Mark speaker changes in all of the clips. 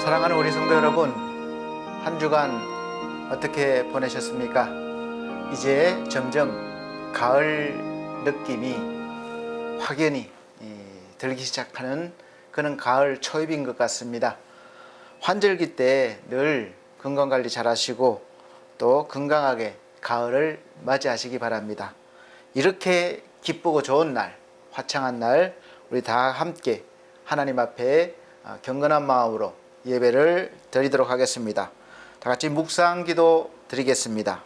Speaker 1: 사랑하는 우리 성도 여러분, 한 주간 어떻게 보내셨습니까? 이제 점점 가을 느낌이 확연히 들기 시작하는 그런 가을 초입인 것 같습니다. 환절기 때 늘 건강관리 잘 하시고 또 건강하게 가을을 맞이하시기 바랍니다. 이렇게 기쁘고 좋은 날, 화창한 날 우리 다 함께 하나님 앞에 경건한 마음으로 예배를 드리도록 하겠습니다. 다 같이 묵상 기도 드리겠습니다.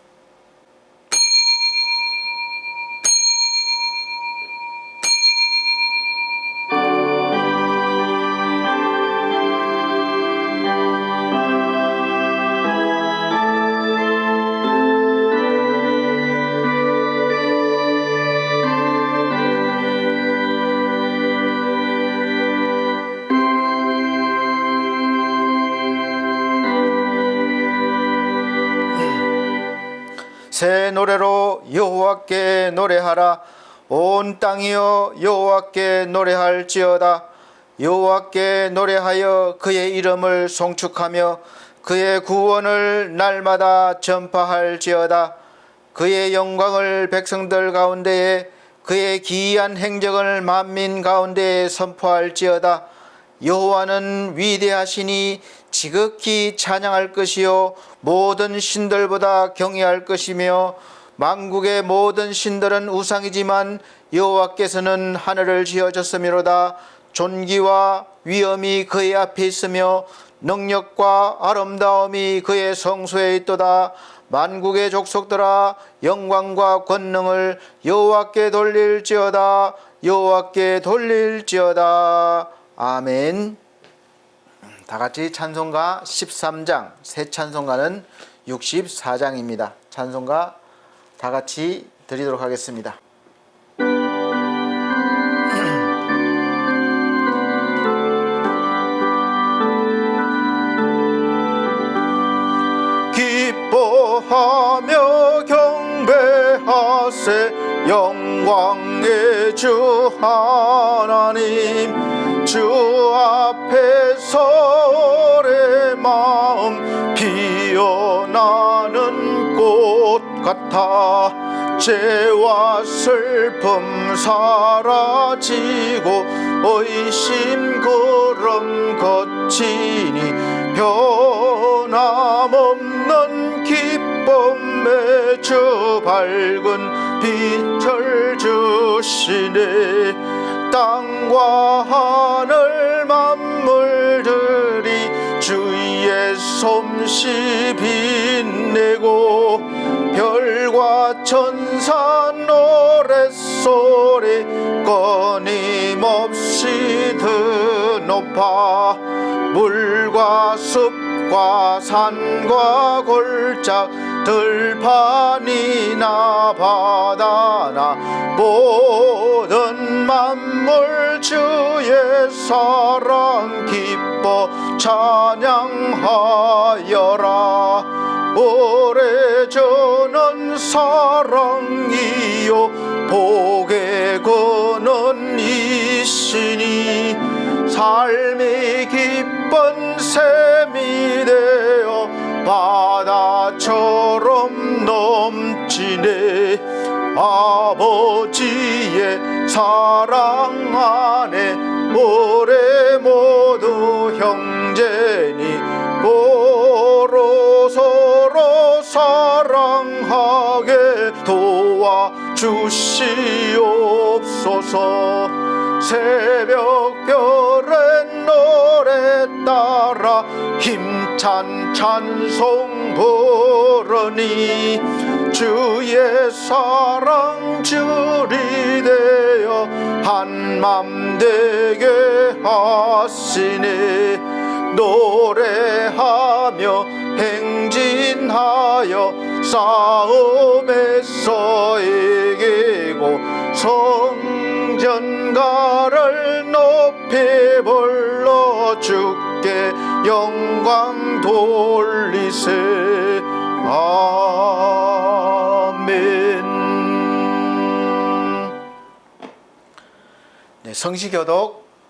Speaker 1: 새 노래로 여호와께 노래하라. 온 땅이여 여호와께 노래할지어다. 여호와께 노래하여 그의 이름을 송축하며 그의 구원을 날마다 전파할지어다. 그의 영광을 백성들 가운데에, 그의 기이한 행적을 만민 가운데에 선포할지어다. 여호와는 위대하시니 지극히 찬양할 것이요 모든 신들보다 경외할 것이며, 만국의 모든 신들은 우상이지만 여호와께서는 하늘을 지어졌음이로다. 존귀와 위엄이 그의 앞에 있으며 능력과 아름다움이 그의 성소에 있도다. 만국의 족속들아 영광과 권능을 여호와께 돌릴지어다. 여호와께 돌릴지어다. 아멘. 다같이 찬송가 13장, 새 찬송가는 64장입니다. 찬송가 다같이 드리도록 하겠습니다. 기뻐하며 경배하세 영광의 주 하나님. 주 앞에서 내 마음 피어나는 꽃 같아. 죄와 슬픔 사라지고 의심 그름 거치니 변함없는 기쁨의 주 밝은 빛을 주시네. 땅과 하늘 만물들이 주의 솜씨 빛내고 별과 천사 노랫소리 끊임없이 드높아. 물과 숲과 산과 골짝 들판이나 바다나 모든 만물 주의 사랑 기뻐 찬양하여라. 오래전은 사랑이요 복의 근원 이시니 삶이 기쁜 샘이 되어 바다처럼 넘치네. 아버지의 사랑 안에 우리 모두 형제니 서로 사랑하게 도와주시옵소서. 새벽별의 노래 따라 힘찬 찬송 부르니 주의 사랑 줄이 되어 한맘 되게 하시네. 노래하며 행진하여 싸움에서 이기고 성전가를 높이 불러 주께 영광 돌리세. 아멘. 네, 성시교독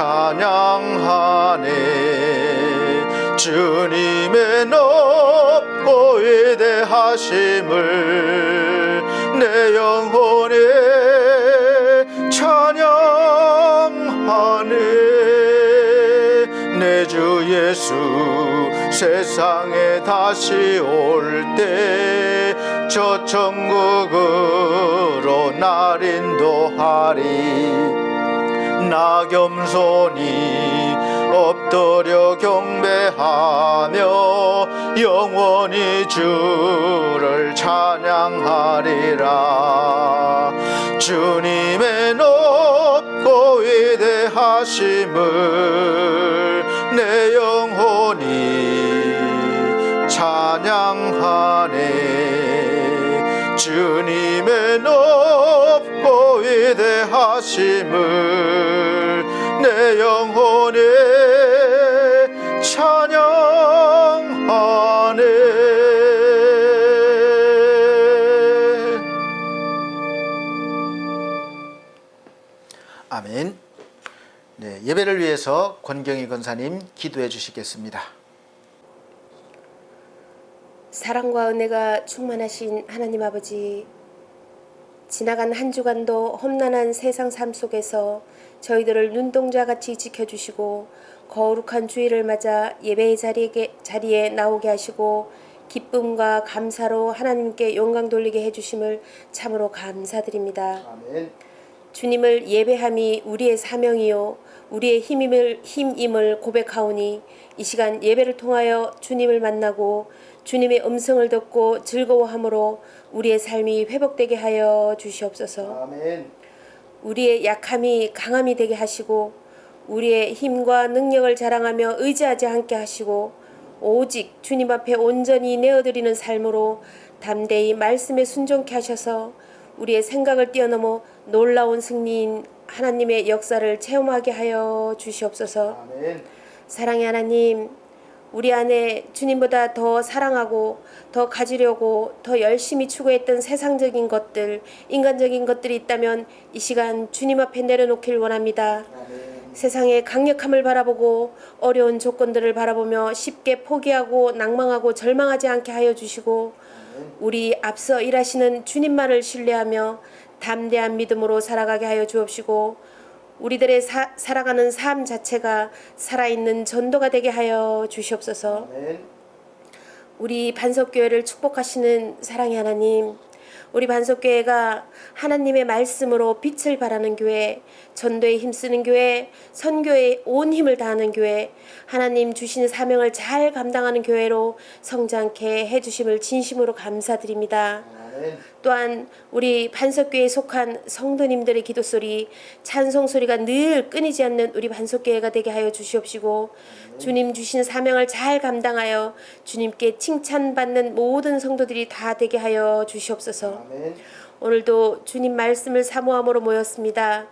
Speaker 1: 찬양하네. 주님의 높고 위대하심을 내 영혼에 찬양하네. 내 주 예수 세상에 다시 올 때 저 천국으로 날 인도하리. 나 겸손히 엎드려 경배하며 영원히 주를 찬양하리라. 주님의 높고 위대하심을 내 영혼이 찬양하네. 주님의 높고 위대하심을 내 영혼에 찬양하네. 아멘. 네, 예배를 위해서 권경희 권사님 기도해 주시겠습니다.
Speaker 2: 사랑과 은혜가 충만하신 하나님 아버지, 지나간 한 주간도 험난한 세상 삶 속에서 저희들을 눈동자같이 지켜주시고 거룩한 주일을 맞아 예배의 자리에 나오게 하시고 기쁨과 감사로 하나님께 영광 돌리게 해주심을 참으로 감사드립니다.
Speaker 1: 아멘.
Speaker 2: 주님을 예배함이 우리의 사명이요 우리의 힘임을 고백하오니 이 시간 예배를 통하여 주님을 만나고 주님의 음성을 듣고 즐거워함으로 우리의 삶이 회복되게 하여 주시옵소서.
Speaker 1: 아멘.
Speaker 2: 우리의 약함이 강함이 되게 하시고 우리의 힘과 능력을 자랑하며 의지하지 않게 하시고 오직 주님 앞에 온전히 내어드리는 삶으로 담대히 말씀에 순종케 하셔서 우리의 생각을 뛰어넘어 놀라운 승리인 하나님의 역사를 체험하게 하여 주시옵소서.
Speaker 1: 아멘.
Speaker 2: 사랑의 하나님, 우리 안에 주님보다 더 사랑하고 더 가지려고 더 열심히 추구했던 세상적인 것들, 인간적인 것들이 있다면 이 시간 주님 앞에 내려놓길 원합니다.
Speaker 1: 아멘.
Speaker 2: 세상의 강력함을 바라보고 어려운 조건들을 바라보며 쉽게 포기하고 낭망하고 절망하지 않게 하여 주시고 우리 앞서 일하시는 주님만을 신뢰하며 담대한 믿음으로 살아가게 하여 주옵시고 우리들의 살아가는 삶 자체가 살아있는 전도가 되게 하여 주시옵소서.
Speaker 1: 아멘.
Speaker 2: 우리 반석교회를 축복하시는 사랑의 하나님, 우리 반석교회가 하나님의 말씀으로 빛을 발하는 교회, 전도에 힘쓰는 교회, 선교에 온 힘을 다하는 교회, 하나님 주신 사명을 잘 감당하는 교회로 성장케 해주심을 진심으로 감사드립니다. 또한 우리 반석교회에 속한 성도님들의 기도소리, 찬송소리가 늘 끊이지 않는 우리 반석교회가 되게 하여 주시옵시고 주님 주신 사명을 잘 감당하여 주님께 칭찬받는 모든 성도들이 다 되게 하여 주시옵소서.
Speaker 1: 아멘.
Speaker 2: 오늘도 주님 말씀을 사모함으로 모였습니다.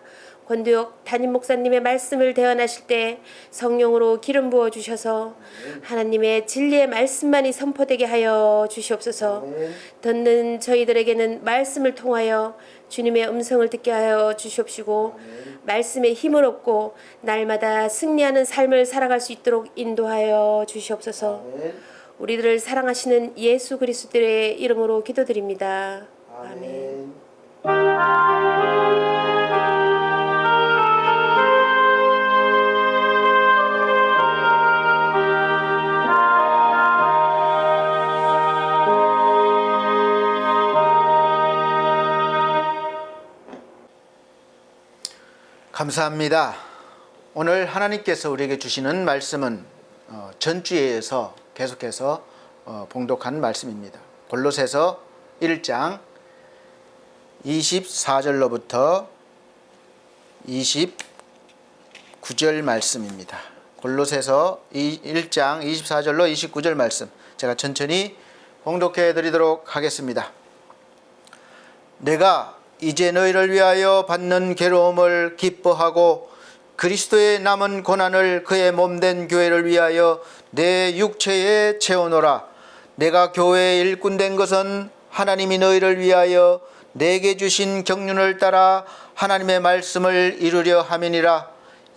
Speaker 2: 권두혁 담임 목사님의 말씀을 대언하실 때 성령으로 기름 부어 주셔서 하나님의 진리의 말씀만이 선포되게 하여 주시옵소서. 듣는 저희들에게는 말씀을 통하여 주님의 음성을 듣게 하여 주시옵시고 말씀의 힘을 얻고 날마다 승리하는 삶을 살아갈 수 있도록 인도하여 주시옵소서. 우리들을 사랑하시는 예수 그리스도의 이름으로 기도드립니다. 아멘.
Speaker 1: 감사합니다. 오늘 하나님께서 우리에게 주시는 말씀은 전주에서 계속해서 봉독한 말씀입니다. 골로새서 1장 24절로부터 29절 말씀입니다. 골로새서 1장 24절로 29절 말씀 제가 천천히 봉독해 드리도록 하겠습니다. 내가 이제 너희를 위하여 받는 괴로움을 기뻐하고 그리스도의 남은 고난을 그의 몸된 교회를 위하여 내 육체에 채우노라. 내가 교회의 일꾼 된 것은 하나님이 너희를 위하여 내게 주신 경륜을 따라 하나님의 말씀을 이루려 함이니라.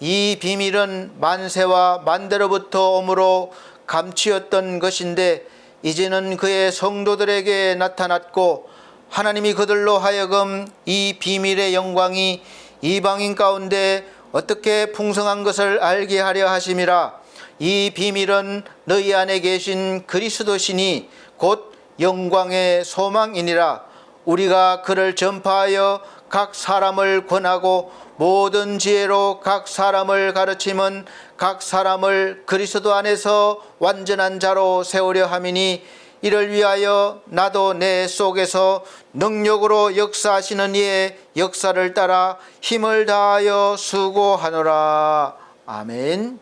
Speaker 1: 이 비밀은 만세와 만대로부터 오므로 감추었던 것인데 이제는 그의 성도들에게 나타났고 하나님이 그들로 하여금 이 비밀의 영광이 이방인 가운데 어떻게 풍성한 것을 알게 하려 하심이라. 이 비밀은 너희 안에 계신 그리스도시니 곧 영광의 소망이니라. 우리가 그를 전파하여 각 사람을 권하고 모든 지혜로 각 사람을 가르침은 각 사람을 그리스도 안에서 완전한 자로 세우려 함이니 이를 위하여 나도 내 속에서 능력으로 역사하시는 이의 역사를 따라 힘을 다하여 수고하노라. 아멘.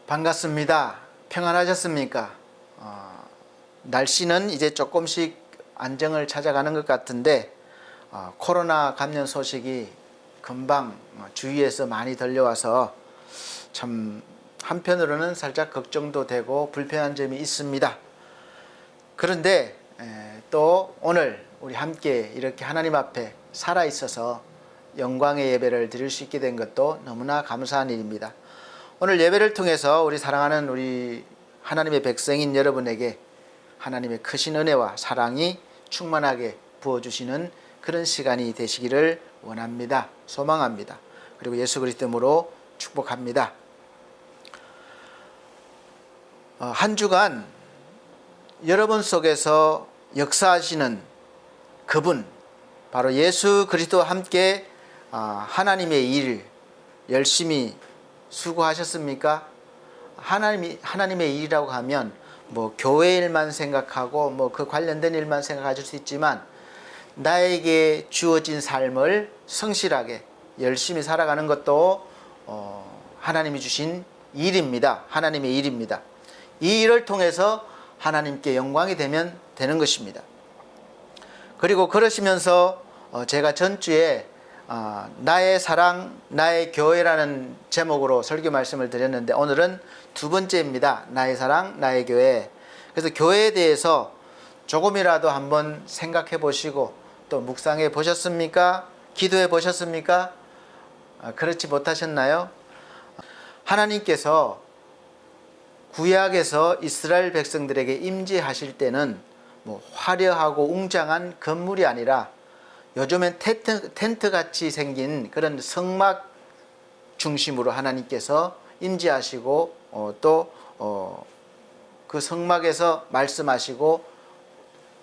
Speaker 1: 반갑습니다. 평안하셨습니까? 날씨는 이제 조금씩 안정을 찾아가는 것 같은데 코로나 감염 소식이 금방 주위에서 많이 들려와서 참 한편으로는 살짝 걱정도 되고 불편한 점이 있습니다. 그런데 또 오늘 우리 함께 이렇게 하나님 앞에 살아 있어서 영광의 예배를 드릴 수 있게 된 것도 너무나 감사한 일입니다. 오늘 예배를 통해서 우리 사랑하는 우리 하나님의 백성인 여러분에게 하나님의 크신 은혜와 사랑이 충만하게 부어주시는 그런 시간이 되시기를 원합니다. 소망합니다. 그리고 예수 그리스도 이름으로 축복합니다. 한 주간 여러분 속에서 역사하시는 그분, 바로 예수 그리스도와 함께 하나님의 일 열심히 수고하셨습니까? 하나님의 일이라고 하면 뭐 교회 일만 생각하고 뭐 그 관련된 일만 생각하실 수 있지만 나에게 주어진 삶을 성실하게 열심히 살아가는 것도 하나님이 주신 일입니다. 하나님의 일입니다. 이 일을 통해서 하나님께 영광이 되면 되는 것입니다. 그리고 그러시면서 제가 전주에 나의 사랑, 나의 교회라는 제목으로 설교 말씀을 드렸는데 오늘은 두 번째입니다. 나의 사랑, 나의 교회. 그래서 교회에 대해서 조금이라도 한번 생각해 보시고 또 묵상해 보셨습니까? 기도해 보셨습니까? 그렇지 못하셨나요? 하나님께서 구약에서 이스라엘 백성들에게 임재하실 때는 뭐 화려하고 웅장한 건물이 아니라 요즘엔 텐트 같이 생긴 그런 성막 중심으로 하나님께서 임재하시고 또 그 성막에서 말씀하시고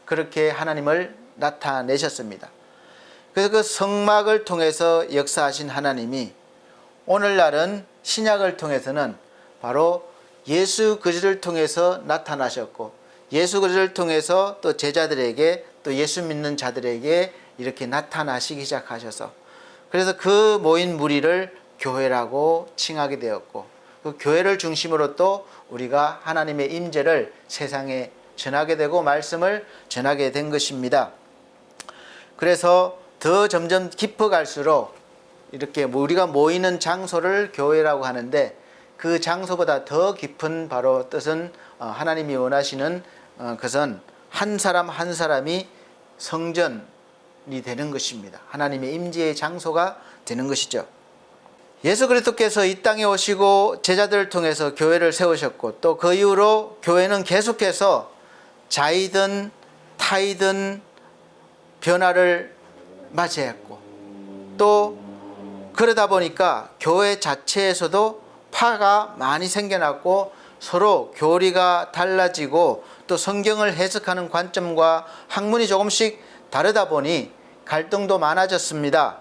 Speaker 1: 그렇게 하나님을 나타내셨습니다. 그래서 그 성막을 통해서 역사하신 하나님이 오늘날은 신약을 통해서는 바로 예수 그리스도를 통해서 나타나셨고 예수 그리스도를 통해서 또 제자들에게 또 예수 믿는 자들에게 이렇게 나타나시기 시작하셔서 그래서 그 모인 무리를 교회라고 칭하게 되었고 그 교회를 중심으로 또 우리가 하나님의 임재를 세상에 전하게 되고 말씀을 전하게 된 것입니다. 그래서 더 점점 깊어갈수록 이렇게 우리가 모이는 장소를 교회라고 하는데 그 장소보다 더 깊은 바로 뜻은 하나님이 원하시는 것은 한 사람 한 사람이 성전이 되는 것입니다. 하나님의 임재의 장소가 되는 것이죠. 예수 그리스도께서 이 땅에 오시고 제자들을 통해서 교회를 세우셨고 또 그 이후로 교회는 계속해서 자이든 타이든 변화를 맞이했고 또 그러다 보니까 교회 자체에서도 파가 많이 생겨났고 서로 교리가 달라지고 또 성경을 해석하는 관점과 학문이 조금씩 다르다 보니 갈등도 많아졌습니다.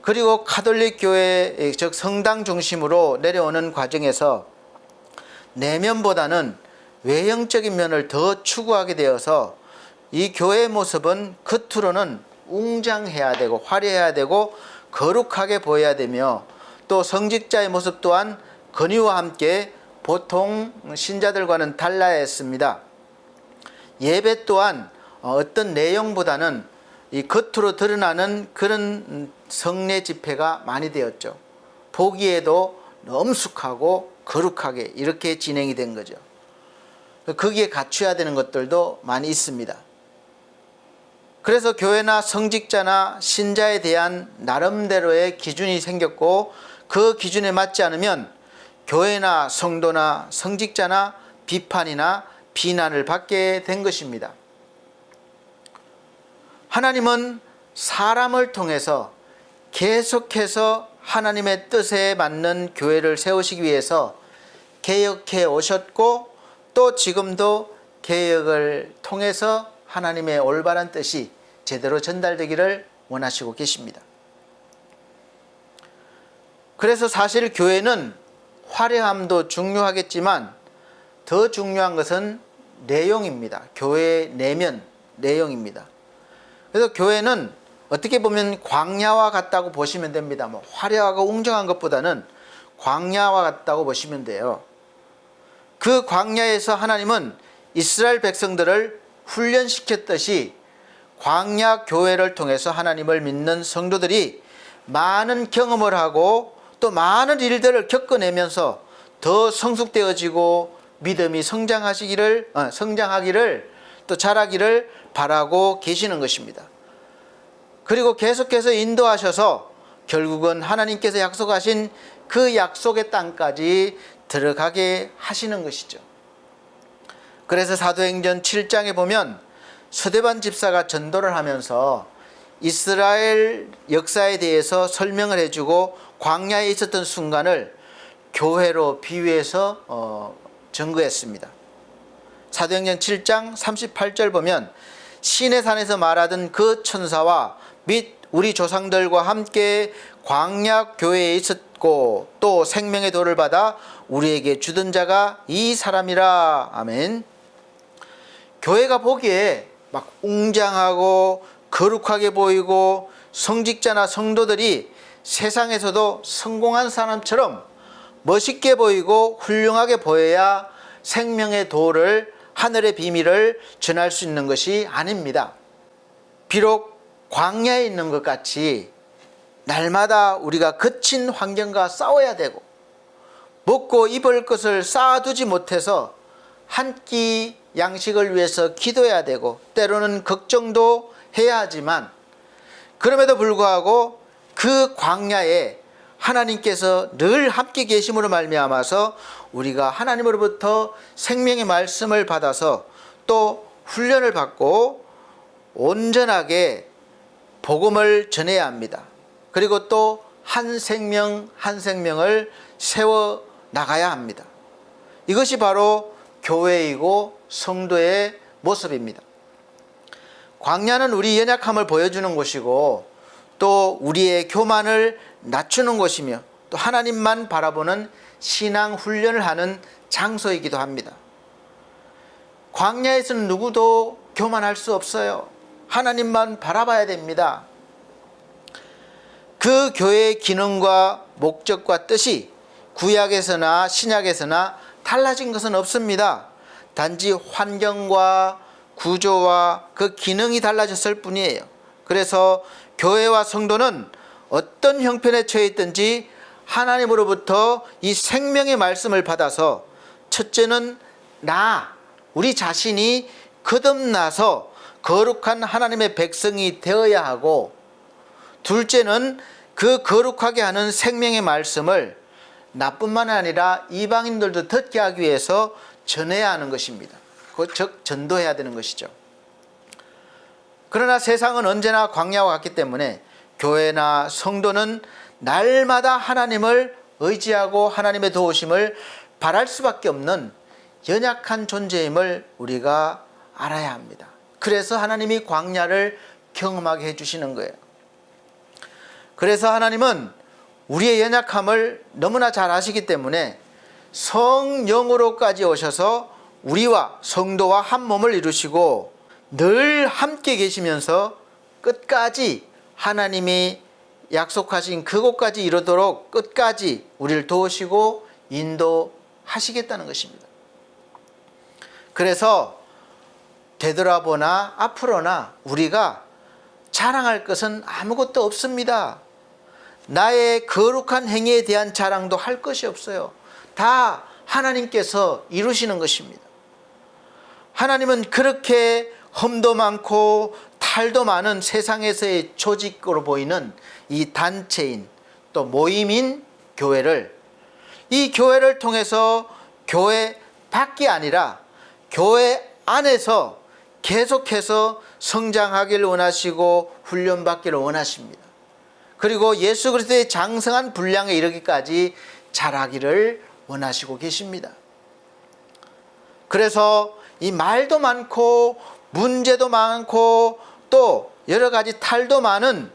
Speaker 1: 그리고 가톨릭 교회 즉 성당 중심으로 내려오는 과정에서 내면보다는 외형적인 면을 더 추구하게 되어서 이 교회의 모습은 겉으로는 웅장해야 되고 화려해야 되고 거룩하게 보여야 되며 또 성직자의 모습 또한 권위와 함께 보통 신자들과는 달라야 했습니다. 예배 또한 어떤 내용보다는 이 겉으로 드러나는 그런 성례 집회가 많이 되었죠. 보기에도 엄숙하고 거룩하게 이렇게 진행이 된 거죠. 거기에 갖춰야 되는 것들도 많이 있습니다. 그래서 교회나 성직자나 신자에 대한 나름대로의 기준이 생겼고, 그 기준에 맞지 않으면 교회나 성도나 성직자나 비판이나 비난을 받게 된 것입니다. 하나님은 사람을 통해서 계속해서 하나님의 뜻에 맞는 교회를 세우시기 위해서 개혁해 오셨고, 또 지금도 개혁을 통해서 하나님의 올바른 뜻이 제대로 전달되기를 원하시고 계십니다. 그래서 사실 교회는 화려함도 중요하겠지만 더 중요한 것은 내용입니다. 교회의 내면, 내용입니다. 그래서 교회는 어떻게 보면 광야와 같다고 보시면 됩니다. 화려하고 웅장한 것보다는 광야와 같다고 보시면 돼요. 그 광야에서 하나님은 이스라엘 백성들을 훈련시켰듯이 광야 교회를 통해서 하나님을 믿는 성도들이 많은 경험을 하고 또 많은 일들을 겪어내면서 더 성숙되어지고 믿음이 성장하기를 또 자라기를 바라고 계시는 것입니다. 그리고 계속해서 인도하셔서 결국은 하나님께서 약속하신 그 약속의 땅까지 들어가게 하시는 것이죠. 그래서 사도행전 7장에 보면 스데반 집사가 전도를 하면서 이스라엘 역사에 대해서 설명을 해주고 광야에 있었던 순간을 교회로 비유해서 증거했습니다. 사도행전 7장 38절 보면 시내산에서 말하던 그 천사와 및 우리 조상들과 함께 광야 교회에 있었고 또 생명의 도를 받아 우리에게 주던 자가 이 사람이라. 아멘. 교회가 보기에 막 웅장하고 거룩하게 보이고 성직자나 성도들이 세상에서도 성공한 사람처럼 멋있게 보이고 훌륭하게 보여야 생명의 도를, 하늘의 비밀을 전할 수 있는 것이 아닙니다. 비록 광야에 있는 것 같이 날마다 우리가 거친 환경과 싸워야 되고 먹고 입을 것을 쌓아두지 못해서 한 끼 양식을 위해서 기도해야 되고 때로는 걱정도 해야 하지만, 그럼에도 불구하고 그 광야에 하나님께서 늘 함께 계심으로 말미암아서 우리가 하나님으로부터 생명의 말씀을 받아서 또 훈련을 받고 온전하게 복음을 전해야 합니다. 그리고 또 한 생명 한 생명을 세워 나가야 합니다. 이것이 바로 교회이고 성도의 모습입니다. 광야는 우리 연약함을 보여주는 곳이고 또 우리의 교만을 낮추는 곳이며 또 하나님만 바라보는 신앙 훈련을 하는 장소이기도 합니다. 광야에서는 누구도 교만할 수 없어요. 하나님만 바라봐야 됩니다. 그 교회의 기능과 목적과 뜻이 구약에서나 신약에서나 달라진 것은 없습니다. 단지 환경과 구조와 그 기능이 달라졌을 뿐이에요. 그래서 교회와 성도는 어떤 형편에 처해 있든지 하나님으로부터 이 생명의 말씀을 받아서 첫째는 우리 자신이 거듭나서 거룩한 하나님의 백성이 되어야 하고, 둘째는 그 거룩하게 하는 생명의 말씀을 나뿐만 아니라 이방인들도 듣게 하기 위해서 전해야 하는 것입니다. 즉 전도해야 되는 것이죠. 그러나 세상은 언제나 광야와 같기 때문에 교회나 성도는 날마다 하나님을 의지하고 하나님의 도우심을 바랄 수밖에 없는 연약한 존재임을 우리가 알아야 합니다. 그래서 하나님이 광야를 경험하게 해주시는 거예요. 그래서 하나님은 우리의 연약함을 너무나 잘 아시기 때문에 성령으로까지 오셔서 우리와 성도와 한 몸을 이루시고 늘 함께 계시면서 끝까지 하나님이 약속하신 그곳까지 이르도록 끝까지 우리를 도우시고 인도하시겠다는 것입니다. 그래서 되돌아보나 앞으로나 우리가 자랑할 것은 아무것도 없습니다. 나의 거룩한 행위에 대한 자랑도 할 것이 없어요. 다 하나님께서 이루시는 것입니다. 하나님은 그렇게 험도 많고 탈도 많은 세상에서의 조직으로 보이는 이 단체인 또 모임인 교회를, 이 교회를 통해서 교회 밖이 아니라 교회 안에서 계속해서 성장하기를 원하시고 훈련받기를 원하십니다. 그리고 예수 그리스도의 장성한 분량에 이르기까지 자라기를 원하시고 계십니다. 그래서 이 말도 많고 문제도 많고 또 여러 가지 탈도 많은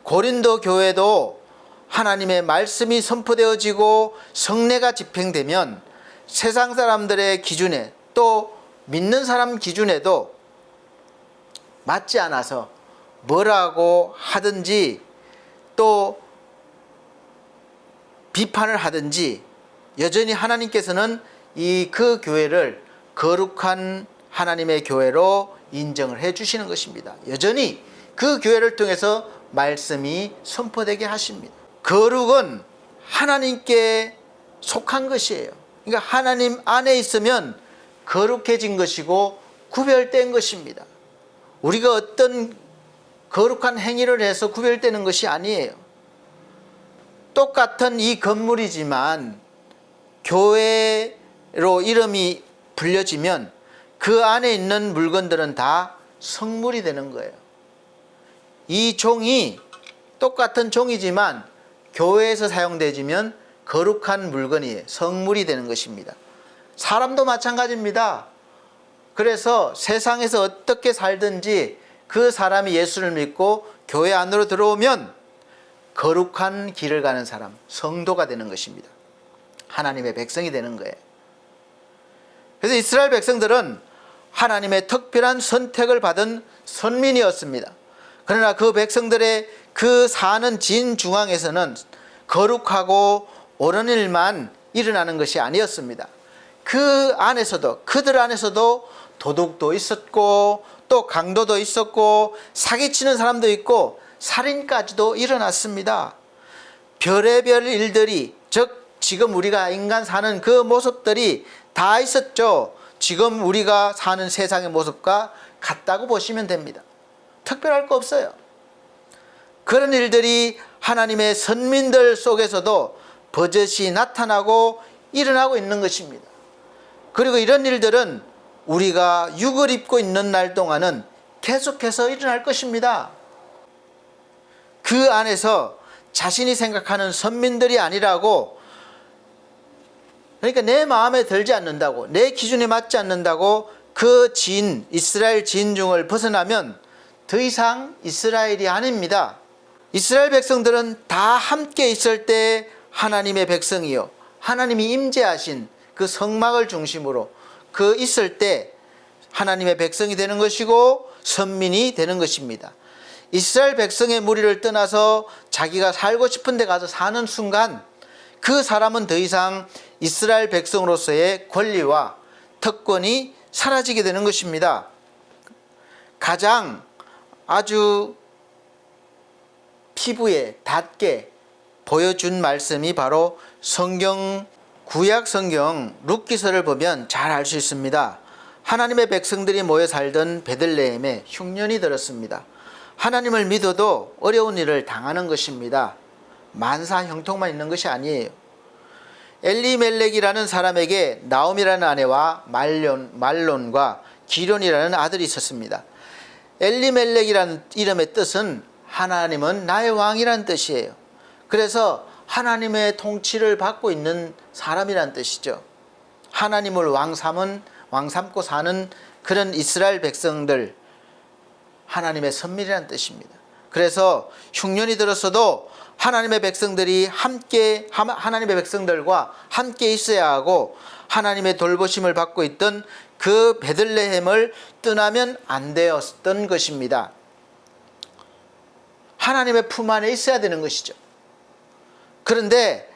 Speaker 1: 고린도 교회도 하나님의 말씀이 선포되어지고 성례가 집행되면 세상 사람들의 기준에 또 믿는 사람 기준에도 맞지 않아서 뭐라고 하든지 또 비판을 하든지 여전히 하나님께서는 그 교회를 거룩한 하나님의 교회로 인정을 해 주시는 것입니다. 여전히 그 교회를 통해서 말씀이 선포되게 하십니다. 거룩은 하나님께 속한 것이에요. 그러니까 하나님 안에 있으면 거룩해진 것이고 구별된 것입니다. 우리가 어떤 거룩한 행위를 해서 구별되는 것이 아니에요. 똑같은 이 건물이지만 교회로 이름이 불려지면 그 안에 있는 물건들은 다 성물이 되는 거예요. 이 종이 똑같은 종이지만 교회에서 사용되지면 거룩한 물건이 성물이 되는 것입니다. 사람도 마찬가지입니다. 그래서 세상에서 어떻게 살든지 그 사람이 예수를 믿고 교회 안으로 들어오면 거룩한 길을 가는 사람, 성도가 되는 것입니다. 하나님의 백성이 되는 거예요. 그래서 이스라엘 백성들은 하나님의 특별한 선택을 받은 선민이었습니다. 그러나 그 백성들의 그 사는 진중앙에서는 거룩하고 옳은 일만 일어나는 것이 아니었습니다. 그 안에서도, 그들 안에서도 도둑도 있었고 또 강도도 있었고 사기치는 사람도 있고 살인까지도 일어났습니다. 별의별 일들이, 즉 지금 우리가 인간 사는 그 모습들이 다 있었죠. 지금 우리가 사는 세상의 모습과 같다고 보시면 됩니다. 특별할 거 없어요. 그런 일들이 하나님의 선민들 속에서도 버젓이 나타나고 일어나고 있는 것입니다. 그리고 이런 일들은 우리가 육을 입고 있는 날 동안은 계속해서 일어날 것입니다. 그 안에서 자신이 생각하는 선민들이 아니라고, 그러니까 내 마음에 들지 않는다고, 내 기준에 맞지 않는다고 그 이스라엘 진중을 벗어나면 더 이상 이스라엘이 아닙니다. 이스라엘 백성들은 다 함께 있을 때 하나님의 백성이요, 하나님이 임재하신 그 성막을 중심으로 그 있을 때 하나님의 백성이 되는 것이고 선민이 되는 것입니다. 이스라엘 백성의 무리를 떠나서 자기가 살고 싶은 데 가서 사는 순간 그 사람은 더 이상 이스라엘 백성으로서의 권리와 특권이 사라지게 되는 것입니다. 가장 아주 피부에 닿게 보여준 말씀이 바로 구약 성경 룻기서를 보면 잘 알 수 있습니다. 하나님의 백성들이 모여 살던 베들레헴에 흉년이 들었습니다. 하나님을 믿어도 어려운 일을 당하는 것입니다. 만사 형통만 있는 것이 아니에요. 엘리멜렉이라는 사람에게 나옴이라는 아내와 말론과 기련이라는 아들이 있었습니다. 엘리멜렉이라는 이름의 뜻은 하나님은 나의 왕이라는 뜻이에요. 그래서 하나님의 통치를 받고 있는 사람이라는 뜻이죠. 하나님을 왕 삼고 사는 그런 이스라엘 백성들, 하나님의 선민이라는 뜻입니다. 그래서 흉년이 들었어도 하나님의 백성들과 함께 있어야 하고 하나님의 돌보심을 받고 있던 그 베들레헴을 떠나면 안 되었던 것입니다. 하나님의 품 안에 있어야 되는 것이죠. 그런데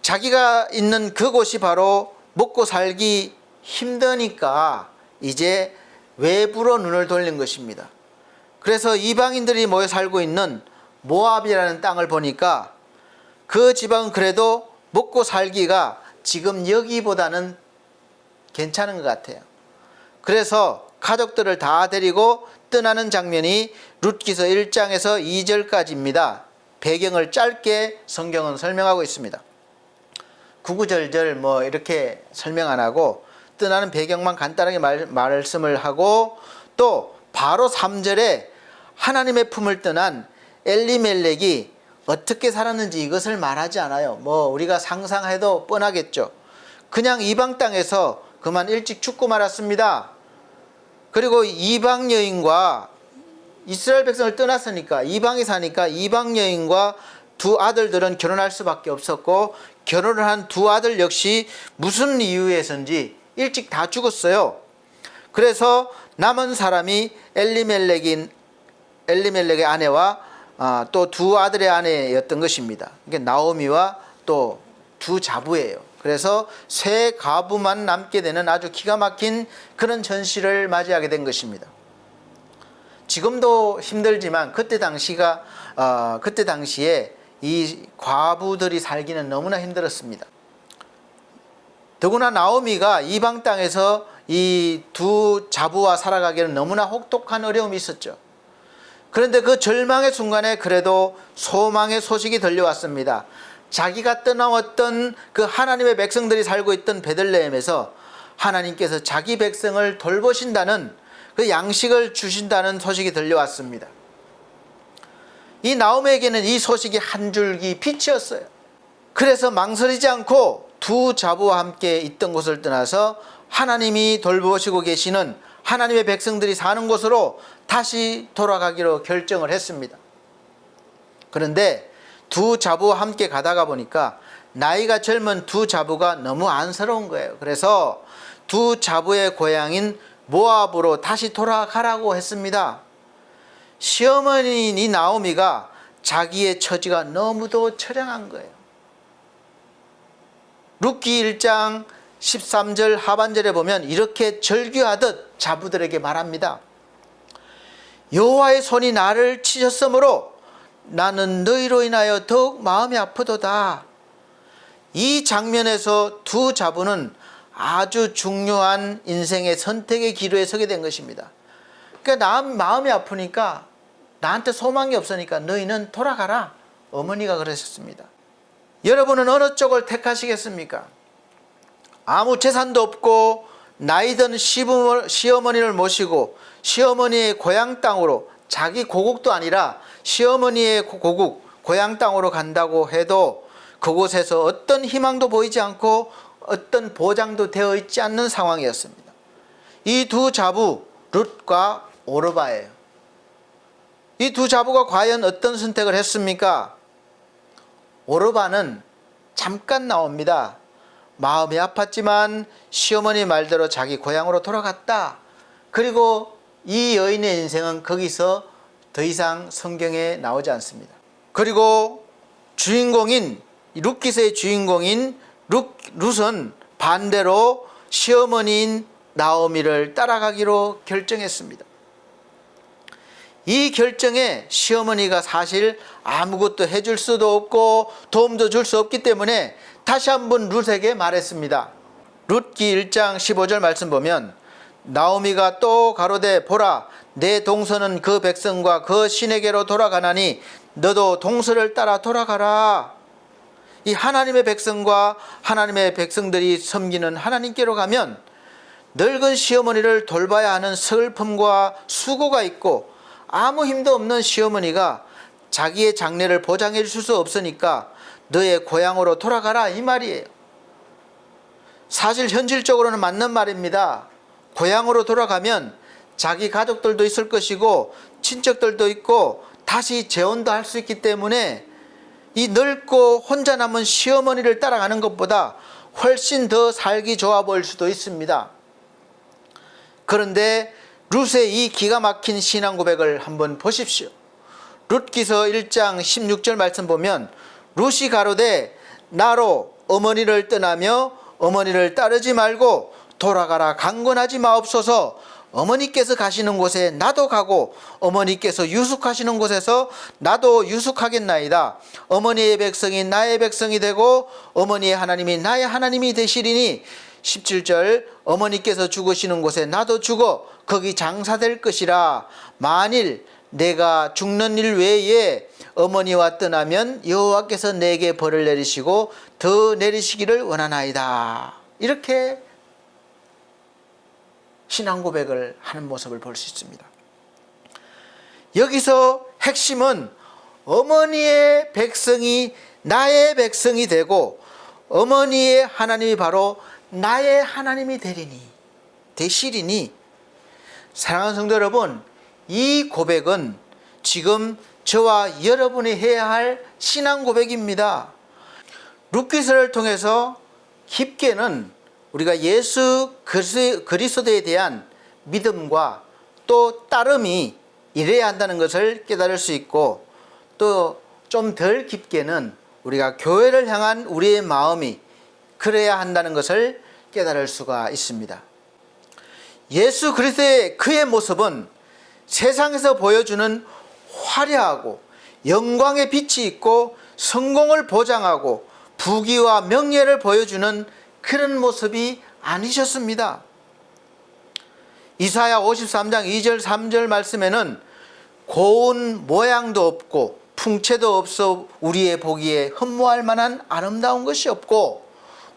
Speaker 1: 자기가 있는 그곳이 바로 먹고 살기 힘드니까 이제 외부로 눈을 돌린 것입니다. 그래서 이방인들이 모여 살고 있는 모압이라는 땅을 보니까 그 지방은 그래도 먹고 살기가 지금 여기보다는 괜찮은 것 같아요. 그래서 가족들을 다 데리고 떠나는 장면이 룻기서 1장에서 2절까지입니다. 배경을 짧게 성경은 설명하고 있습니다. 구구절절 뭐 이렇게 설명 안 하고 떠나는 배경만 간단하게 말씀을 하고, 또 바로 3절에 하나님의 품을 떠난 엘리멜렉이 어떻게 살았는지 이것을 말하지 않아요. 뭐 우리가 상상해도 뻔하겠죠. 그냥 이방 땅에서 그만 일찍 죽고 말았습니다. 그리고 이방 여인과 이스라엘 백성을 떠났으니까 이방에 사니까 이방 여인과 두 아들들은 결혼할 수밖에 없었고, 결혼을 한 두 아들 역시 무슨 이유에선지 일찍 다 죽었어요. 그래서 남은 사람이 엘리멜렉의 아내와 또 두 아들의 아내였던 것입니다. 이게 나오미와 또 두 자부예요. 그래서 세 가부만 남게 되는 아주 기가 막힌 그런 전시를 맞이하게 된 것입니다. 지금도 힘들지만 그때 당시에 이 과부들이 살기는 너무나 힘들었습니다. 더구나 나오미가 이방 땅에서 이 두 자부와 살아가기에는 너무나 혹독한 어려움이 있었죠. 그런데 그 절망의 순간에 그래도 소망의 소식이 들려왔습니다. 자기가 떠나왔던 그 하나님의 백성들이 살고 있던 베들레헴에서 하나님께서 자기 백성을 돌보신다는 그 양식을 주신다는 소식이 들려왔습니다. 이 나오미에게는 이 소식이 한 줄기 빛이었어요. 그래서 망설이지 않고 두 자부와 함께 있던 곳을 떠나서 하나님이 돌보시고 계시는 하나님의 백성들이 사는 곳으로 다시 돌아가기로 결정을 했습니다. 그런데 두 자부와 함께 가다가 보니까 나이가 젊은 두 자부가 너무 안쓰러운 거예요. 그래서 두 자부의 고향인 모압으로 다시 돌아가라고 했습니다. 시어머니인 이 나오미가 자기의 처지가 너무도 처량한 거예요. 룻기 1장 13절 하반절에 보면 이렇게 절규하듯 자부들에게 말합니다. 여호와의 손이 나를 치셨으므로 나는 너희로 인하여 더욱 마음이 아프도다. 이 장면에서 두 자부는 아주 중요한 인생의 선택의 기로에 서게 된 것입니다. 그러니까 마음이 아프니까, 나한테 소망이 없으니까 너희는 돌아가라. 어머니가 그러셨습니다. 여러분은 어느 쪽을 택하시겠습니까? 아무 재산도 없고 나이 든 시어머니를 모시고 시어머니의 고향 땅으로, 자기 고국도 아니라 시어머니의 고국, 고향 땅으로 간다고 해도 그곳에서 어떤 희망도 보이지 않고 어떤 보장도 되어 있지 않는 상황이었습니다. 이 두 자부, 룻과 오르바예요. 이 두 자부가 과연 어떤 선택을 했습니까? 오르바는 잠깐 나옵니다. 마음이 아팠지만 시어머니 말대로 자기 고향으로 돌아갔다. 그리고 이 여인의 인생은 거기서 더 이상 성경에 나오지 않습니다. 그리고 주인공인, 룻기서의 주인공인 룻은 반대로 시어머니인 나오미를 따라가기로 결정했습니다. 이 결정에 시어머니가 사실 아무것도 해줄 수도 없고 도움도 줄 수 없기 때문에 다시 한번 룻에게 말했습니다. 룻기 1장 15절 말씀 보면 나오미가 또 가로되 보라, 내 동서는 그 백성과 그 신에게로 돌아가나니 너도 동서를 따라 돌아가라. 이 하나님의 백성과 하나님의 백성들이 섬기는 하나님께로 가면 늙은 시어머니를 돌봐야 하는 슬픔과 수고가 있고, 아무 힘도 없는 시어머니가 자기의 장래를 보장해 줄 수 없으니까 너의 고향으로 돌아가라, 이 말이에요. 사실 현실적으로는 맞는 말입니다. 고향으로 돌아가면 자기 가족들도 있을 것이고 친척들도 있고 다시 재혼도 할 수 있기 때문에 이 늙고 혼자 남은 시어머니를 따라가는 것보다 훨씬 더 살기 좋아 보일 수도 있습니다. 그런데 룻의 이 기가 막힌 신앙 고백을 한번 보십시오. 룻기서 1장 16절 말씀 보면 룻이 가로되 나로 어머니를 떠나며 어머니를 따르지 말고 돌아가라 강권하지 마옵소서. 어머니께서 가시는 곳에 나도 가고 어머니께서 유숙하시는 곳에서 나도 유숙하겠나이다. 어머니의 백성이 나의 백성이 되고 어머니의 하나님이 나의 하나님이 되시리니 17절 어머니께서 죽으시는 곳에 나도 죽어 거기 장사될 것이라. 만일 내가 죽는 일 외에 어머니와 떠나면 여호와께서 내게 벌을 내리시고 더 내리시기를 원하나이다. 이렇게 신앙 고백을 하는 모습을 볼 수 있습니다. 여기서 핵심은 어머니의 백성이 나의 백성이 되고 어머니의 하나님이 바로 나의 하나님이 되시리니. 사랑하는 성도 여러분, 이 고백은 지금 저와 여러분이 해야 할 신앙 고백입니다. 룻기서를 통해서 깊게는 우리가 예수 그리스도에 대한 믿음과 또 따름이 이래야 한다는 것을 깨달을 수 있고, 또 좀 덜 깊게는 우리가 교회를 향한 우리의 마음이 그래야 한다는 것을 깨달을 수가 있습니다. 예수 그리스도의 그의 모습은 세상에서 보여주는 화려하고 영광의 빛이 있고 성공을 보장하고 부귀와 명예를 보여주는 그런 모습이 아니셨습니다. 이사야 53장 2절 3절 말씀에는 고운 모양도 없고 풍채도 없어 우리의 보기에 흠모할 만한 아름다운 것이 없고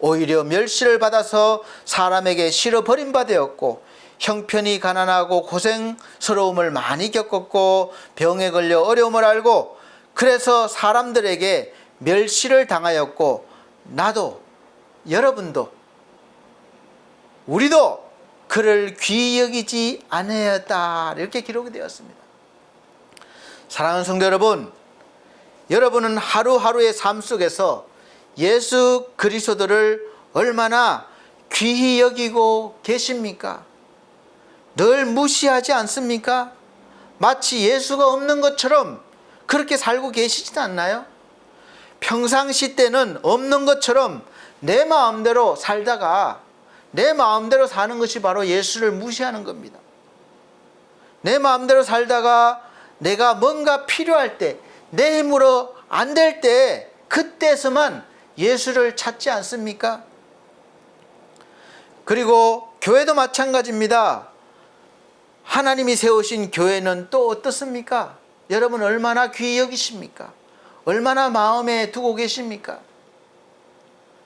Speaker 1: 오히려 멸시를 받아서 사람에게 실어 버림바 되었고 형편이 가난하고 고생스러움을 많이 겪었고 병에 걸려 어려움을 알고 그래서 사람들에게 멸시를 당하였고 나도 여러분도 우리도 그를 귀히 여기지 아니하였다. 이렇게 기록이 되었습니다. 사랑하는 성도 여러분, 여러분은 하루하루의 삶 속에서 예수 그리스도를 얼마나 귀히 여기고 계십니까? 늘 무시하지 않습니까? 마치 예수가 없는 것처럼 그렇게 살고 계시지 않나요? 평상시 때는 없는 것처럼 내 마음대로 살다가 내 마음대로 사는 것이 바로 예수를 무시하는 겁니다. 내 마음대로 살다가 내가 뭔가 필요할 때, 내 힘으로 안 될 때, 그때서만 예수를 찾지 않습니까? 그리고 교회도 마찬가지입니다. 하나님이 세우신 교회는 또 어떻습니까? 여러분 얼마나 귀히 여기십니까? 얼마나 마음에 두고 계십니까?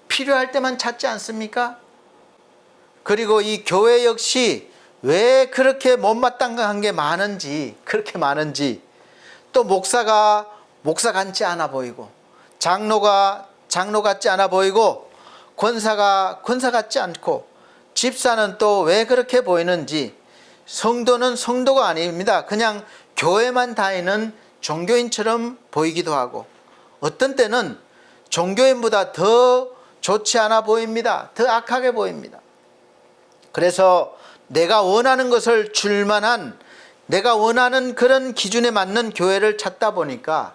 Speaker 1: 필요할 때만 찾지 않습니까? 그리고 이 교회 역시 왜 그렇게 못마땅한 게 많은지, 그렇게 많은지, 또 목사가 목사 같지 않아 보이고, 장로가 장로 같지 않아 보이고, 권사가 권사 같지 않고, 집사는 또 왜 그렇게 보이는지, 성도는 성도가 아닙니다. 그냥 교회만 다니는 종교인처럼 보이기도 하고, 어떤 때는 종교인보다 더 좋지 않아 보입니다. 더 악하게 보입니다. 그래서 내가 원하는 것을 줄만한, 내가 원하는 그런 기준에 맞는 교회를 찾다 보니까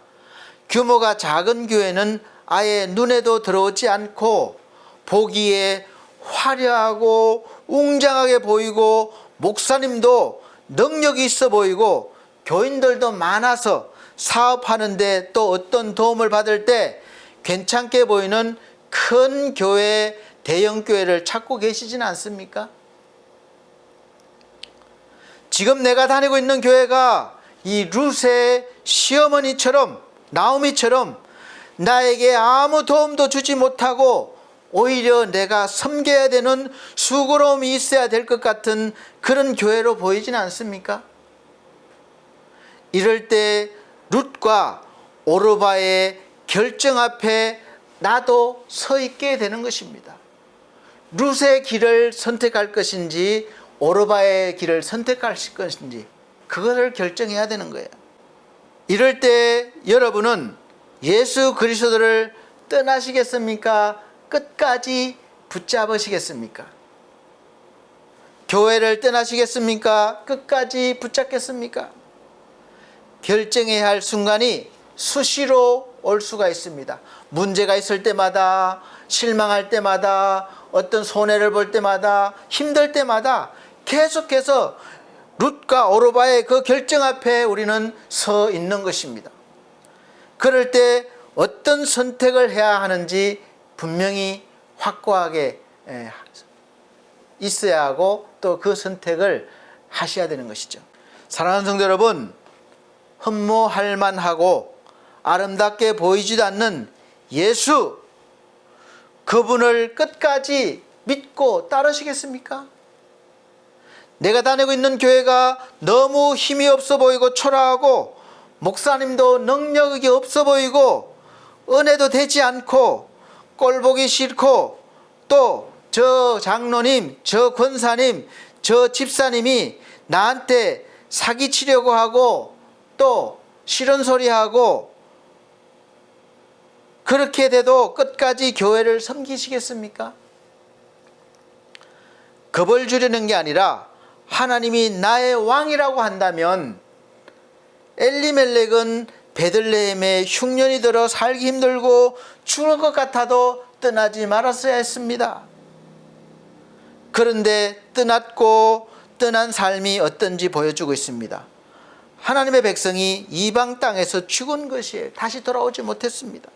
Speaker 1: 규모가 작은 교회는 아예 눈에도 들어오지 않고 보기에 화려하고 웅장하게 보이고 목사님도 능력이 있어 보이고 교인들도 많아서 사업하는데 또 어떤 도움을 받을 때 괜찮게 보이는 큰 교회, 대형 교회를 찾고 계시진 않습니까? 지금 내가 다니고 있는 교회가 이 룻의 시어머니처럼, 나오미처럼 나에게 아무 도움도 주지 못하고 오히려 내가 섬겨야 되는 수고로움이 있어야 될 것 같은 그런 교회로 보이진 않습니까? 이럴 때 룻과 오르바의 결정 앞에 나도 서 있게 되는 것입니다. 룻의 길을 선택할 것인지 오르바의 길을 선택할 것인지 그거를 결정해야 되는 거예요. 이럴 때 여러분은 예수 그리스도를 떠나시겠습니까? 끝까지 붙잡으시겠습니까? 교회를 떠나시겠습니까? 끝까지 붙잡겠습니까? 결정해야 할 순간이 수시로 올 수가 있습니다. 문제가 있을 때마다, 실망할 때마다, 어떤 손해를 볼 때마다, 힘들 때마다 계속해서 룻과 오르바의 그 결정 앞에 우리는 서 있는 것입니다. 그럴 때 어떤 선택을 해야 하는지 분명히 확고하게 있어야 하고 또 그 선택을 하셔야 되는 것이죠. 사랑하는 성도 여러분, 흠모할 만하고 아름답게 보이지도 않는 예수, 그분을 끝까지 믿고 따르시겠습니까? 내가 다니고 있는 교회가 너무 힘이 없어 보이고 초라하고 목사님도 능력이 없어 보이고 은혜도 되지 않고 꼴보기 싫고 또 저 장로님, 저 권사님, 저 집사님이 나한테 사기치려고 하고 또 싫은 소리 하고 그렇게 돼도 끝까지 교회를 섬기시겠습니까? 겁을 주려는 게 아니라 하나님이 나의 왕이라고 한다면 엘리멜렉은 베들레헴에 흉년이 들어 살기 힘들고 죽을 것 같아도 떠나지 말았어야 했습니다. 그런데 떠난 삶이 어떤지 보여주고 있습니다. 하나님의 백성이 이방 땅에서 죽은 것이에요. 다시 돌아오지 못했습니다.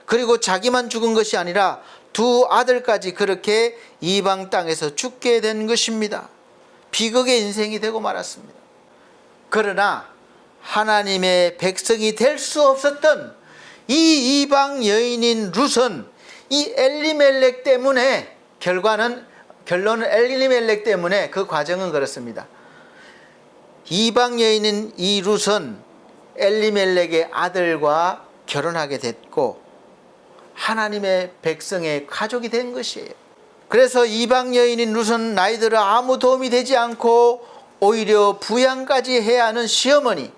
Speaker 1: 그리고 자기만 죽은 것이 아니라 두 아들까지 그렇게 이방 땅에서 죽게 된 것입니다. 비극의 인생이 되고 말았습니다. 그러나 하나님의 백성이 될 수 없었던 이 이방 여인인 룻은 이 엘리멜렉 때문에 결론은 엘리멜렉 때문에 그 과정은 그렇습니다. 이방 여인인 이 룻은 엘리멜렉의 아들과 결혼하게 됐고 하나님의 백성의 가족이 된 것이에요. 그래서 이방 여인인 룻은 나이 들어 아무 도움이 되지 않고 오히려 부양까지 해야 하는 시어머니,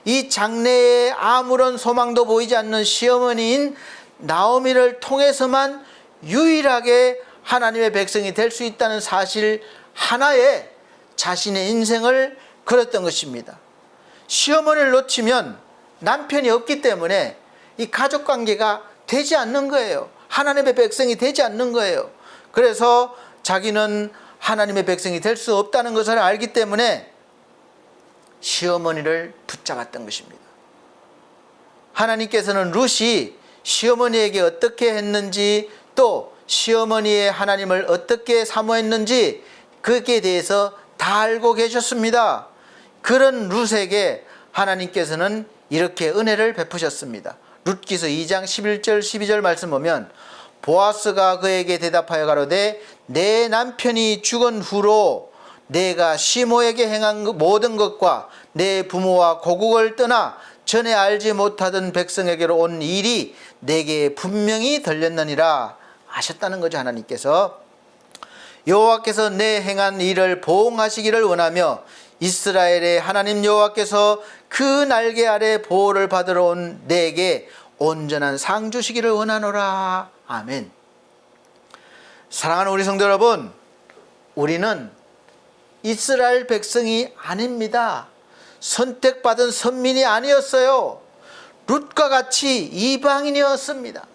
Speaker 1: 이 장래에 아무런 소망도 보이지 않는 시어머니인 나오미를 통해서만 유일하게 하나님의 백성이 될 수 있다는 사실 하나에 자신의 인생을 걸었던 것입니다. 시어머니를 놓치면 남편이 없기 때문에 이 가족관계가 되지 않는 거예요. 하나님의 백성이 되지 않는 거예요. 그래서 자기는 하나님의 백성이 될 수 없다는 것을 알기 때문에 시어머니를 붙잡았던 것입니다. 하나님께서는 룻이 시어머니에게 어떻게 했는지 또 시어머니의 하나님을 어떻게 사모했는지 그에 대해서 다 알고 계셨습니다. 그런 룻에게 하나님께서는 이렇게 은혜를 베푸셨습니다. 룻기서 2장 11절 12절 말씀 보면 보아스가 그에게 대답하여 가로되 내 남편이 죽은 후로 내가 시모에게 행한 모든 것과 내 부모와 고국을 떠나 전에 알지 못하던 백성에게로 온 일이 내게 분명히 들렸느니라 하셨다는 거죠. 하나님께서 여호와께서 내 행한 일을 보응하시기를 원하며 이스라엘의 하나님 여호와께서 그 날개 아래 보호를 받으러 온 내게 온전한 상 주시기를 원하노라. 아멘. 사랑하는 우리 성도 여러분, 우리는 이스라엘 백성이 아닙니다. 선택받은 선민이 아니었어요. 룻과 같이 이방인이었습니다.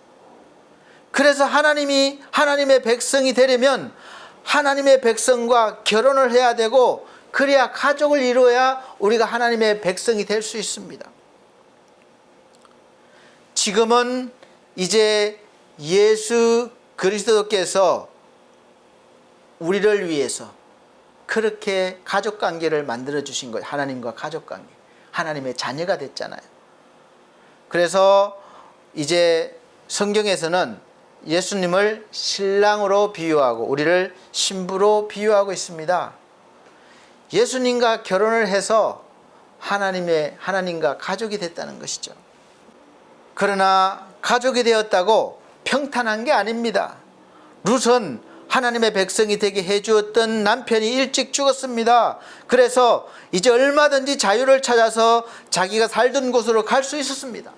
Speaker 1: 그래서 하나님이 하나님의 백성이 되려면 하나님의 백성과 결혼을 해야 되고 그래야 가족을 이루어야 우리가 하나님의 백성이 될 수 있습니다. 지금은 이제 예수 그리스도께서 우리를 위해서 그렇게 가족관계를 만들어 주신 거예요. 하나님과 가족관계, 하나님의 자녀가 됐잖아요. 그래서 이제 성경에서는 예수님을 신랑으로 비유하고 우리를 신부로 비유하고 있습니다. 예수님과 결혼을 해서 하나님과 가족이 됐다는 것이죠. 그러나 가족이 되었다고 평탄한 게 아닙니다. 룻은 하나님의 백성이 되게 해주었던 남편이 일찍 죽었습니다. 그래서 이제 얼마든지 자유를 찾아서 자기가 살던 곳으로 갈 수 있었습니다.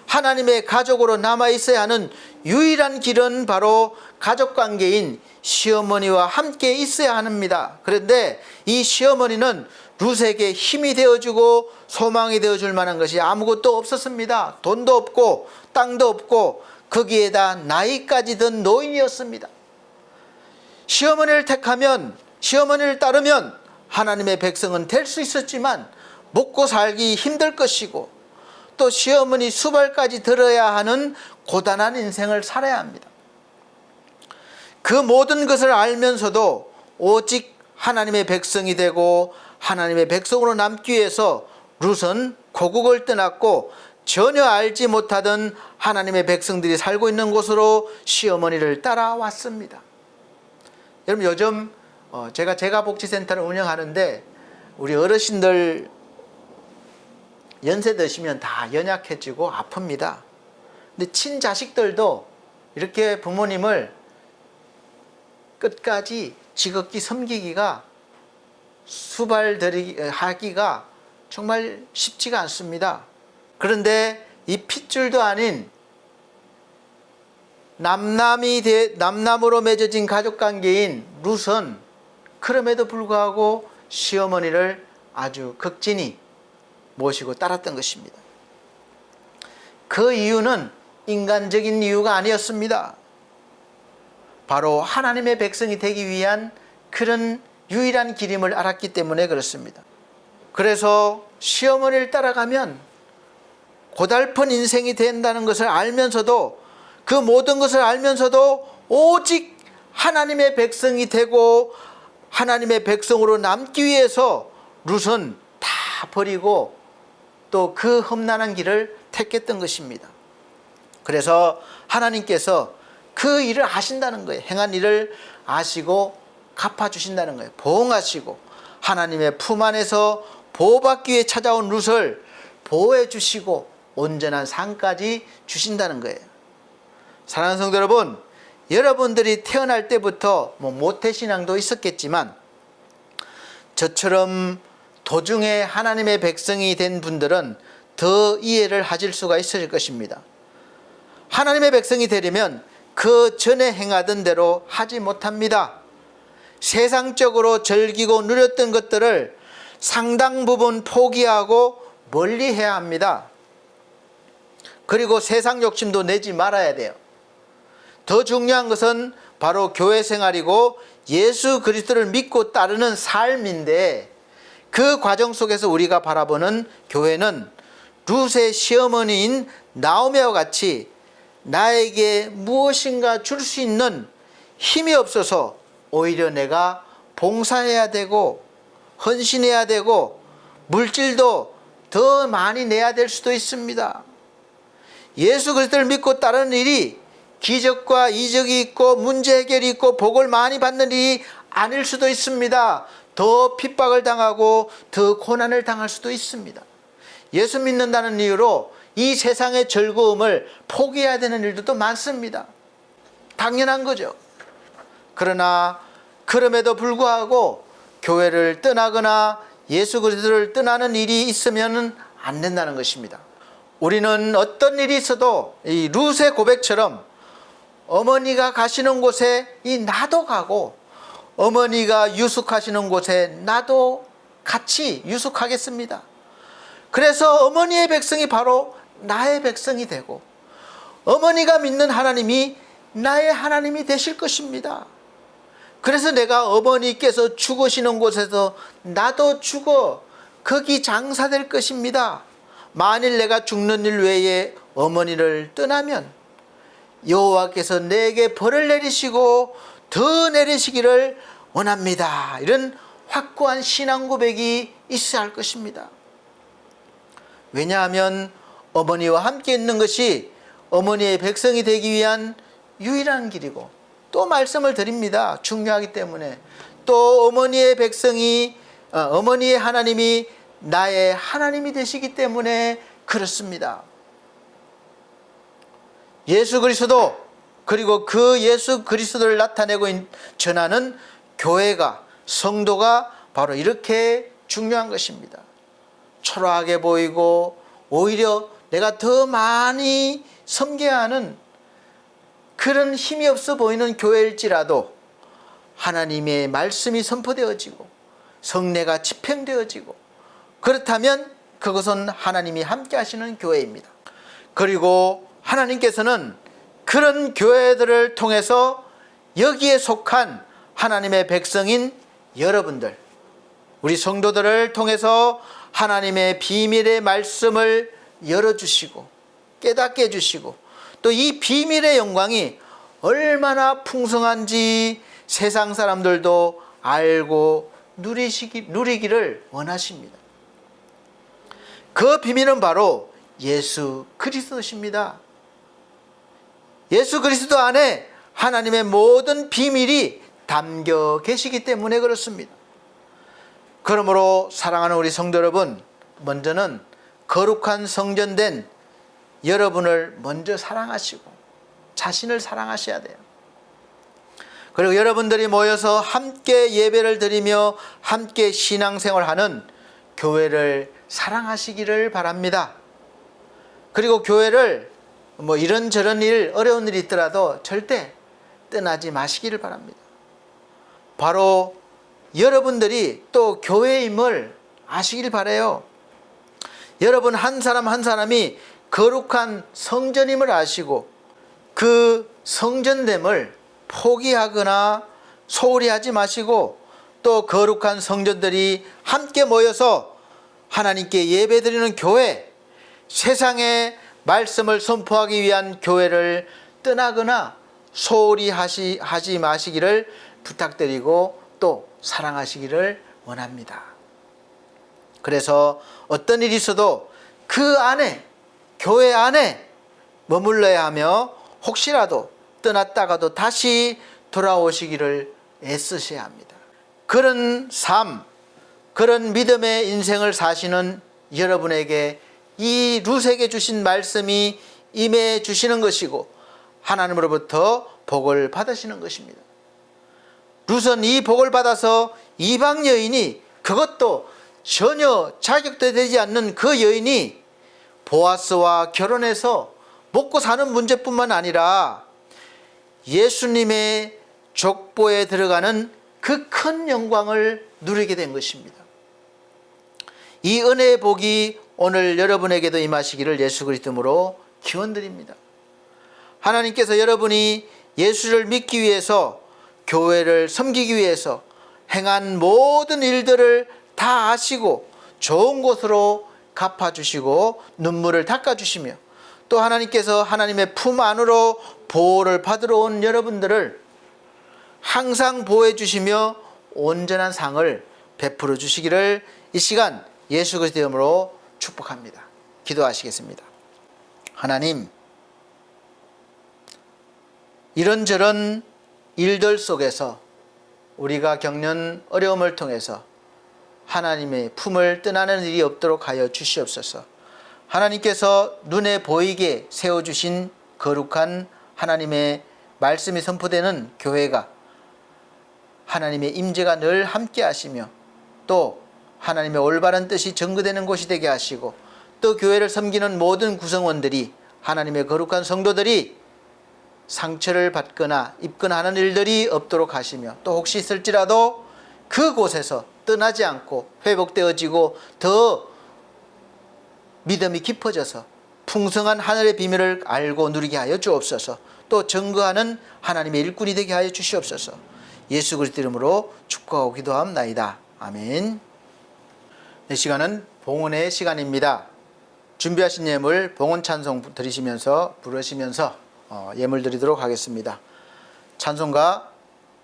Speaker 1: 하나님의 가족으로 남아 있어야 하는 유일한 길은 바로 가족관계인 시어머니와 함께 있어야 합니다. 그런데 이 시어머니는 룻에게 힘이 되어주고 소망이 되어줄 만한 것이 아무것도 없었습니다. 돈도 없고 땅도 없고 거기에다 나이까지 든 노인이었습니다. 시어머니를 따르면 하나님의 백성은 될 수 있었지만 먹고 살기 힘들 것이고 또 시어머니 수발까지 들어야 하는 고단한 인생을 살아야 합니다. 그 모든 것을 알면서도 오직 하나님의 백성이 되고 하나님의 백성으로 남기 위해서 룻은 고국을 떠났고 전혀 알지 못하던 하나님의 백성들이 살고 있는 곳으로 시어머니를 따라왔습니다. 여러분, 요즘 제가 재가복지센터를 운영하는데 우리 어르신들 연세 드시면 다 연약해지고 아픕니다. 근데 친자식들도 이렇게 부모님을 끝까지 지극히 섬기기가 하기가 정말 쉽지가 않습니다. 그런데 이 핏줄도 아닌 남남으로 맺어진 가족관계인 룻은 그럼에도 불구하고 시어머니를 아주 극진히 모시고 따랐던 것입니다. 그 이유는 인간적인 이유가 아니었습니다. 바로 하나님의 백성이 되기 위한 그런 유일한 길임을 알았기 때문에 그렇습니다. 그래서 시어머니를 따라가면 고달픈 인생이 된다는 것을 알면서도, 그 모든 것을 알면서도 오직 하나님의 백성이 되고 하나님의 백성으로 남기 위해서 룻은 다 버리고 또 그 험난한 길을 택했던 것입니다. 그래서 하나님께서 그 일을 하신다는 거예요. 행한 일을 아시고 갚아주신다는 거예요. 보응하시고 하나님의 품 안에서 보호받기 위해 찾아온 룻을 보호해 주시고 온전한 상까지 주신다는 거예요. 사랑하는 성도 여러분, 여러분들이 태어날 때부터 모태신앙도 있었겠지만 저처럼 도중에 하나님의 백성이 된 분들은 더 이해를 하실 수가 있을 것입니다. 하나님의 백성이 되려면 그 전에 행하던 대로 하지 못합니다. 세상적으로 즐기고 누렸던 것들을 상당 부분 포기하고 멀리해야 합니다. 그리고 세상 욕심도 내지 말아야 돼요. 더 중요한 것은 바로 교회 생활이고 예수 그리스도를 믿고 따르는 삶인데, 그 과정 속에서 우리가 바라보는 교회는 룻의 시어머니인 나오미와 같이 나에게 무엇인가 줄 수 있는 힘이 없어서 오히려 내가 봉사해야 되고 헌신해야 되고 물질도 더 많이 내야 될 수도 있습니다. 예수 그리스도를 믿고 따르는 일이 기적과 이적이 있고 문제 해결이 있고 복을 많이 받는 일이 아닐 수도 있습니다. 더 핍박을 당하고 더 고난을 당할 수도 있습니다. 예수 믿는다는 이유로 이 세상의 즐거움을 포기해야 되는 일도 많습니다. 당연한 거죠. 그러나 그럼에도 불구하고 교회를 떠나거나 예수 그리스도를 떠나는 일이 있으면 안 된다는 것입니다. 우리는 어떤 일이 있어도 이 룻의 고백처럼 어머니가 가시는 곳에 나도 가고 어머니가 유숙하시는 곳에 나도 같이 유숙하겠습니다. 그래서 어머니의 백성이 바로 나의 백성이 되고 어머니가 믿는 하나님이 나의 하나님이 되실 것입니다. 그래서 내가 어머니께서 죽으시는 곳에서 나도 죽어 거기 장사될 것입니다. 만일 내가 죽는 일 외에 어머니를 떠나면 여호와께서 내게 벌을 내리시고 더 내리시기를 원합니다. 이런 확고한 신앙 고백이 있어야 할 것입니다. 왜냐하면 어머니와 함께 있는 것이 어머니의 백성이 되기 위한 유일한 길이고, 또 말씀을 드립니다. 중요하기 때문에 또 어머니의 하나님이 나의 하나님이 되시기 때문에 그렇습니다. 예수 그리스도, 그리고 그 예수 그리스도를 나타내고 전하는 교회가, 성도가 바로 이렇게 중요한 것입니다. 초라하게 보이고 오히려 내가 더 많이 섬겨야 하는 그런 힘이 없어 보이는 교회일지라도 하나님의 말씀이 선포되어지고 성례가 집행되어지고 그렇다면 그것은 하나님이 함께 하시는 교회입니다. 그리고 하나님께서는 그런 교회들을 통해서 여기에 속한 하나님의 백성인 여러분들, 우리 성도들을 통해서 하나님의 비밀의 말씀을 열어주시고 깨닫게 해주시고, 또 이 비밀의 영광이 얼마나 풍성한지 세상 사람들도 알고 누리기를 원하십니다. 그 비밀은 바로 예수 그리스도십니다. 예수 그리스도 안에 하나님의 모든 비밀이 담겨 계시기 때문에 그렇습니다. 그러므로 사랑하는 우리 성도 여러분, 먼저는 거룩한 성전된 여러분을 먼저 사랑하시고 자신을 사랑하셔야 돼요. 그리고 여러분들이 모여서 함께 예배를 드리며 함께 신앙생활하는 교회를 사랑하시기를 바랍니다. 그리고 교회를 이런저런 어려운 일이 있더라도 절대 떠나지 마시기를 바랍니다. 바로 여러분들이 또 교회임을 아시길 바라요. 여러분 한 사람 한 사람이 거룩한 성전임을 아시고 그 성전됨을 포기하거나 소홀히 하지 마시고 또 거룩한 성전들이 함께 모여서 하나님께 예배드리는 교회, 세상에 말씀을 선포하기 위한 교회를 떠나거나 소홀히 하지 마시기를 부탁드리고 또 사랑하시기를 원합니다. 그래서 어떤 일이 있어도 그 안에, 교회 안에 머물러야 하며 혹시라도 떠났다가도 다시 돌아오시기를 애쓰셔야 합니다. 그런 삶, 그런 믿음의 인생을 사시는 여러분에게 이 룻에게 주신 말씀이 임해 주시는 것이고 하나님으로부터 복을 받으시는 것입니다. 룻은 이 복을 받아서 이방 여인이, 그것도 전혀 자격도 되지 않는 그 여인이 보아스와 결혼해서 먹고 사는 문제뿐만 아니라 예수님의 족보에 들어가는 그 큰 영광을 누리게 된 것입니다. 이 은혜의 복이 오늘 여러분에게도 임하시기를 예수 그리스도로 기원드립니다. 하나님께서 여러분이 예수를 믿기 위해서, 교회를 섬기기 위해서 행한 모든 일들을 다 아시고 좋은 곳으로 갚아주시고 눈물을 닦아주시며 또 하나님께서 하나님의 품 안으로 보호를 받으러 온 여러분들을 항상 보호해 주시며 온전한 상을 베풀어 주시기를 이 시간 예수 그리스도의 이름으로 축복합니다. 기도하시겠습니다. 하나님, 이런저런 일들 속에서 우리가 겪는 어려움을 통해서 하나님의 품을 떠나는 일이 없도록 하여 주시옵소서. 하나님께서 눈에 보이게 세워주신 거룩한 하나님의 말씀이 선포되는 교회가 하나님의 임재가 늘 함께 하시며 또 하나님의 올바른 뜻이 전거되는 곳이 되게 하시고 또 교회를 섬기는 모든 구성원들이, 하나님의 거룩한 성도들이 상처를 받거나 입거나 하는 일들이 없도록 하시며 또 혹시 있을지라도 그곳에서 떠나지 않고 회복되어지고 더 믿음이 깊어져서 풍성한 하늘의 비밀을 알고 누리게 하여 주옵소서. 또 증거하는 하나님의 일꾼이 되게 하여 주시옵소서. 예수 그리스도 이름으로 축복하고 기도합나이다. 아멘. 이 시간은 봉헌의 시간입니다. 준비하신 예물 봉헌 찬송 드리시면서 부르시면서 예물 드리도록 하겠습니다. 찬송가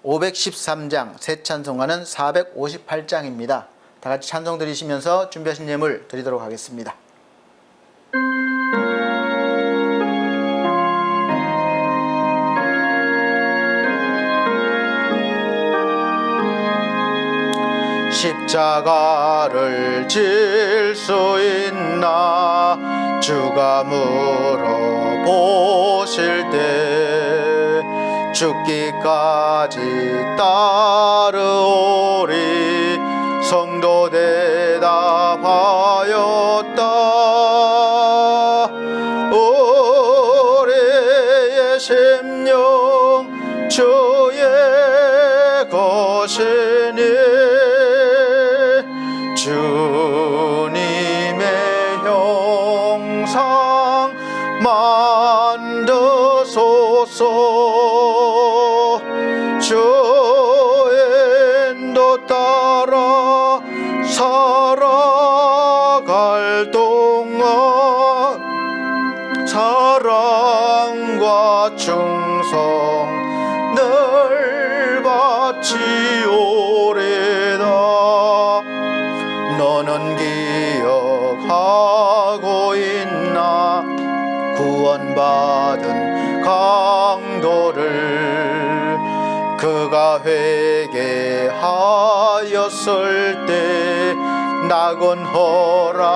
Speaker 1: 513장, 새 찬송가는 458장입니다. 다 같이 찬송 드리시면서 준비하신 예물 드리도록 하겠습니다. 십자가를 질 수 있나 주가 물어보실 때 죽기까지 따르오리 성도 대답하였다. 우리의 심령 주의 것이니 주님의 형상 만드소서. 주의 인도 따라 살아갈 동안 사랑과 충성 늘 바치오라. 너는 기억하고 있나 구원받은 강도를 그가 회개하였을 때 낙은 허락받았다.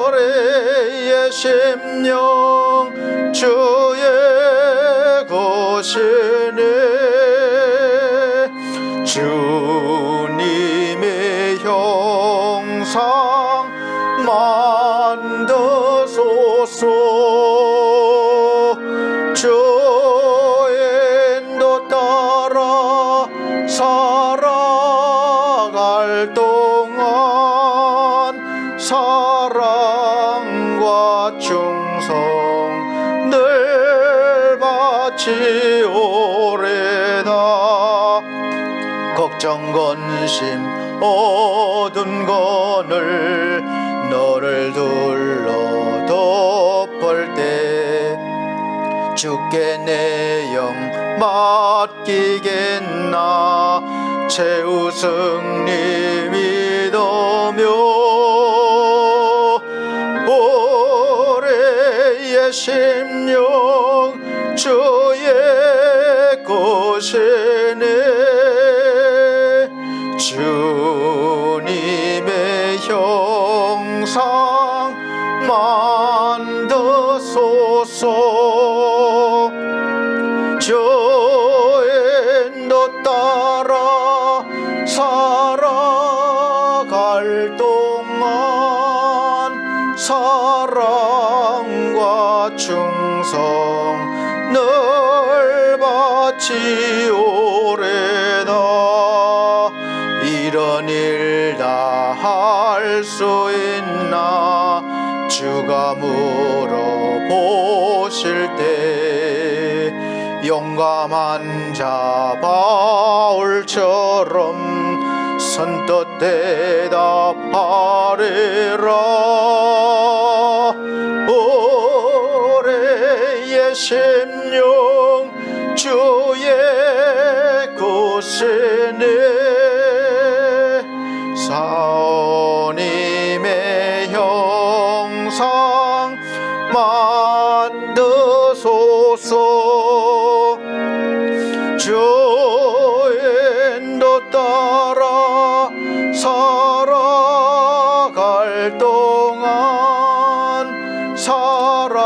Speaker 1: 올해의 심령 주의 것이네. 주님의 형상 만드소서. 주의 인도 따라 살아갈 동안 사랑과 충성 늘 바치오래다. 걱정 근심 어두운 거늘 너를 둘러 덮을 때 주께 내 영 맡기겠나. 최우승님 믿으며 올해의 심령 주의 것이네. 주님의 형상 만드소서. 주의 인도 따라 살아갈 동안 사랑과 충성 늘 바치오래다. 이런 일 다 할 수 있나 주가 물어보실 때 용감한 자 바울처럼 선뜻 대답하리라. 올해의 심령 주의 것이네. 사님의 형상 만드소서. 주의 인도 따라 살아갈 동안 사랑과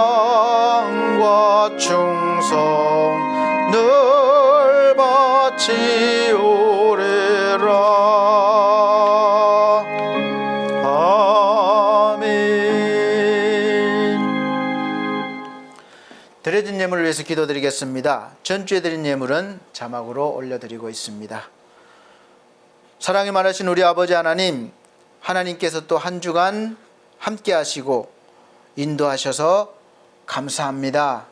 Speaker 1: 충성 늘 바치오래라. 드려진 예물을 위해서 기도드리겠습니다. 전주에 드린 예물은 자막으로 올려드리고 있습니다. 사랑이 많으신 우리 아버지 하나님, 하나님께서 또 한 주간 함께 하시고 인도하셔서 감사합니다.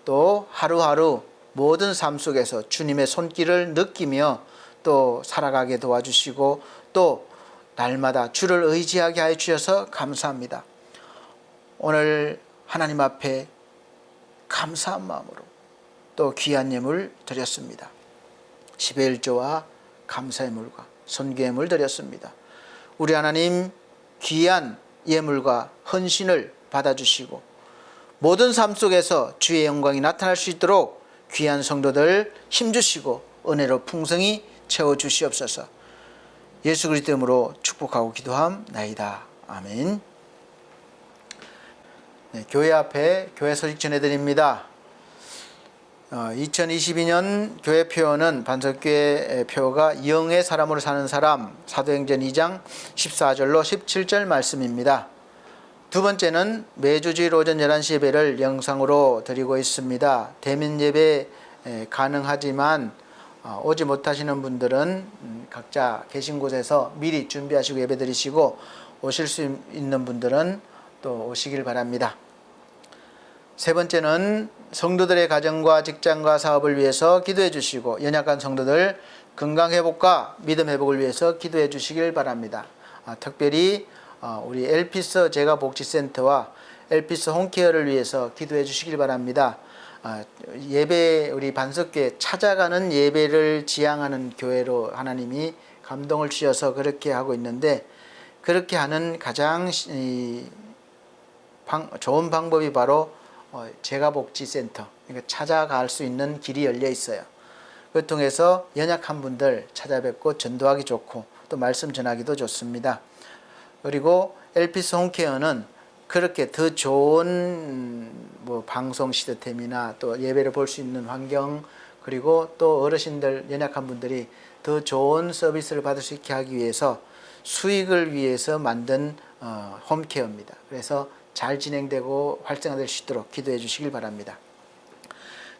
Speaker 1: 또 하루하루 모든 삶 속에서 주님의 손길을 느끼며 또 살아가게 도와주시고 또 날마다 주를 의지하게 하여 주셔서 감사합니다. 오늘 하나님 앞에 감사한 마음으로 또 귀한 예물 드렸습니다. 10의 1조와 감사의 물과 선교의 물 드렸습니다. 우리 하나님 귀한 예물과 헌신을 받아주시고 모든 삶 속에서 주의 영광이 나타날 수 있도록 귀한 성도들 힘주시고 은혜로 풍성히 채워주시옵소서. 예수 그리스도 이름으로 축복하고 기도함나이다. 아멘. 네, 교회 앞에 교회 소식 전해드립니다. 2022년 교회 표어는 반석교회 표어가 영의 사람으로 사는 사람, 사도행전 2장 14절로 17절 말씀입니다. 두 번째는 매주 주일 오전 11시 예배를 영상으로 드리고 있습니다. 대면 예배 가능하지만 오지 못하시는 분들은 각자 계신 곳에서 미리 준비하시고 예배 드리시고 오실 수 있는 분들은 또 오시길 바랍니다. 세 번째는 성도들의 가정과 직장과 사업을 위해서 기도해 주시고 연약한 성도들 건강 회복과 믿음 회복을 위해서 기도해 주시길 바랍니다. 특별히 우리 엘피스 재가복지센터와 엘피스 홈케어를 위해서 기도해 주시길 바랍니다. 예배 우리 반석교회 찾아가는 예배를 지향하는 교회로 하나님이 감동을 주셔서 그렇게 하고 있는데 그렇게 하는 가장 좋은 방법이 바로 재가복지센터 그러니까 찾아갈 수 있는 길이 열려 있어요. 그걸 통해서 연약한 분들 찾아뵙고 전도하기 좋고 또 말씀 전하기도 좋습니다. 그리고 엘피스 홈케어는 그렇게 더 좋은 방송 시스템이나 또 예배를 볼 수 있는 환경 그리고 또 어르신들 연약한 분들이 더 좋은 서비스를 받을 수 있게 하기 위해서 수익을 위해서 만든 홈케어입니다. 그래서 잘 진행되고 활성화될 수 있도록 기도해 주시길 바랍니다.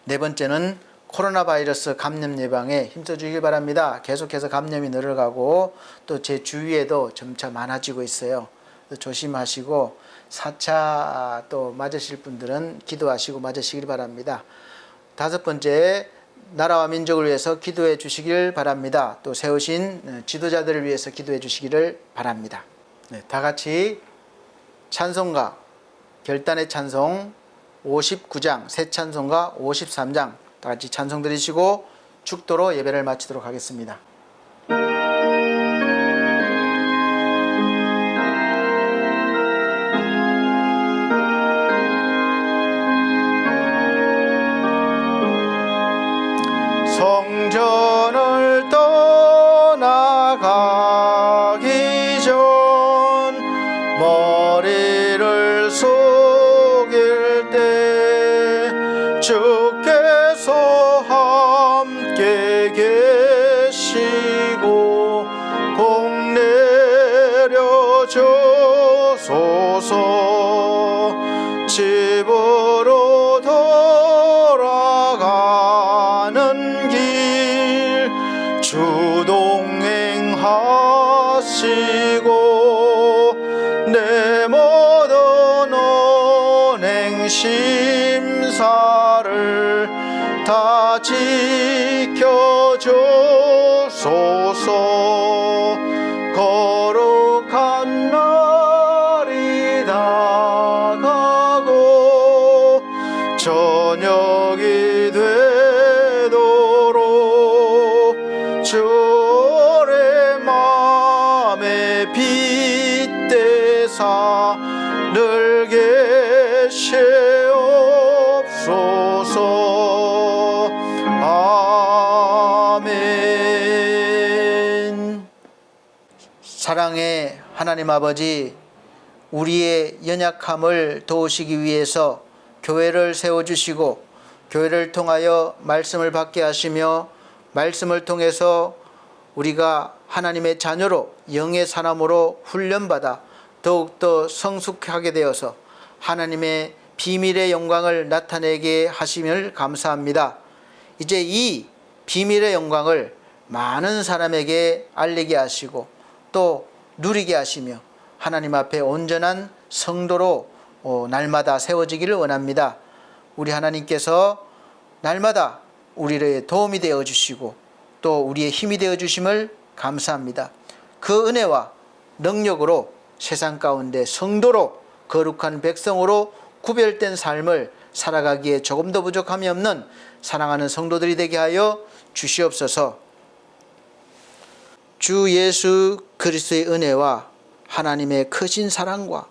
Speaker 1: 네 번째는 코로나 바이러스 감염 예방에 힘써 주길 바랍니다. 계속해서 감염이 늘어가고 또 제 주위에도 점차 많아지고 있어요. 조심하시고 4차 또 맞으실 분들은 기도하시고 맞으시길 바랍니다. 다섯 번째, 나라와 민족을 위해서 기도해 주시길 바랍니다. 또 세우신 지도자들을 위해서 기도해 주시기를 바랍니다. 네, 다 같이 찬송가 결단의 찬송 59장 새 찬송가 53장 다 같이 찬송 드리시고 축도로 예배를 마치도록 하겠습니다. 성전을 떠나가기 전 머리를 숙일 때 주께서 함께 계시고 복 내려 주소서. 집으로 돌아가는 길 주동행하시고 내 모든 언행 심사를 다 지켜주소서. 거룩한 날이 다가고 저녁이 되도록 주의 맘에 빗대사 늘 계시옵소서. 아멘. 사랑의 하나님 아버지, 우리의 연약함을 도우시기 위해서 교회를 세워주시고 교회를 통하여 말씀을 받게 하시며 말씀을 통해서 우리가 하나님의 자녀로 영의 사람으로 훈련받아 더욱더 성숙하게 되어서 하나님의 비밀의 영광을 나타내게 하심을 감사합니다. 이제 이 비밀의 영광을 많은 사람에게 알리게 하시고 또 누리게 하시며 하나님 앞에 온전한 성도로 날마다 세워지기를 원합니다. 우리 하나님께서 날마다 우리의 도움이 되어 주시고 또 우리의 힘이 되어 주심을 감사합니다. 그 은혜와 능력으로 세상 가운데 성도로 거룩한 백성으로 구별된 삶을 살아가기에 조금도 부족함이 없는 사랑하는 성도들이 되게 하여 주시옵소서. 주 예수 그리스도의 은혜와 하나님의 크신 사랑과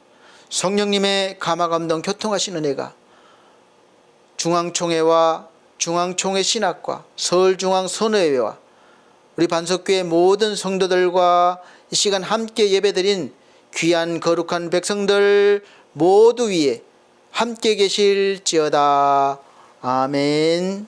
Speaker 1: 성령님의 감화감동 교통하신 은혜가 중앙총회와 중앙총회 신학과 서울중앙선교회와 우리 반석교회 모든 성도들과 이 시간 함께 예배드린 귀한 거룩한 백성들 모두 위에 함께 계실지어다. 아멘.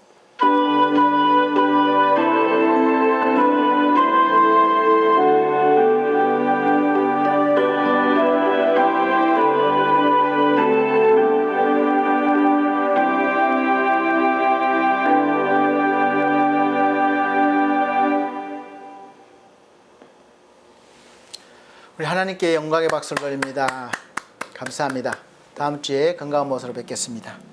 Speaker 1: 우리 하나님께 영광의 박수를 드립니다. 감사합니다. 다음 주에 건강한 모습으로 뵙겠습니다.